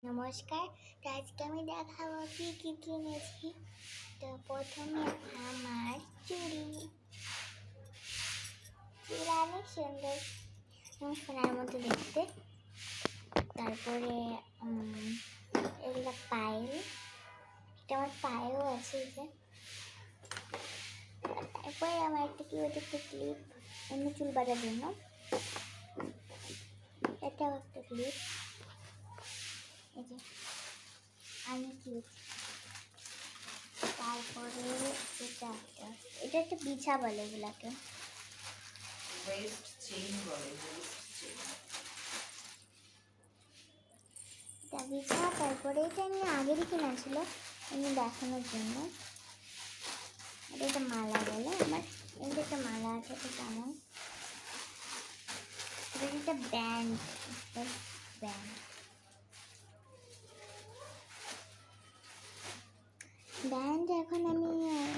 নমস্কার। তো আজকে আমি দেখাবো কি কি কিনেছি। তো প্রথমে আমার চুড়ি অনেক সুন্দর, সোনার মতো দেখতে। তারপরে এগুলো পায়েল, এটা আমার পায়েও আছে যে। তারপরে আমার একটা ক্লিপ এমনি চুল বাঁধার জন্য, এটাও একটা ক্লিপ। এই যে আমি ক্লিপ। তারপরে এটা একটা বিছা বলে, এগুলাকে এটা বিছা। তারপরে এটা আমি আগেরই কেনা ছিল এমনি দেখানোর জন্য। এটা একটা মালা বলে আমার, এটা একটা মালা আছে, এটা কেমন, এটা একটা ব্যান্ড। এখন আমি,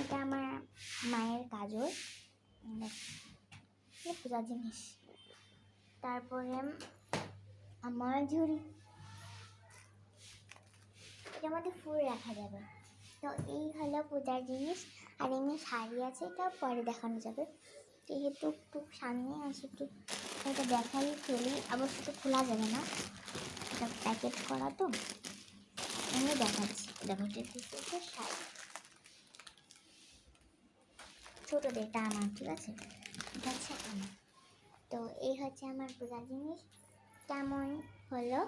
এটা আমার মায়ের কাজল, পূজার জিনিস। তারপরে আমার ঝুড়ি, এটার মধ্যে ফুল রাখা যাবে। তো এই হলো পূজার জিনিস। আর এমনি শাড়ি আছে, এটা পরে দেখানো যাবে, যেহেতু একটু সামনে আছে, একটু এটা দেখাই ফেলি। অবশ্য খোলা যাবে না, এটা প্যাকেট করা তো, এমনি দেখাচ্ছি। দেখো এটা শাড়ি ছোটোদের, এটা আমার, ঠিক আছে, এটা হচ্ছে আমার। তো এই হচ্ছে আমার পূজার জিনিস, কেমন হলো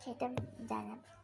সেটা জানাবো।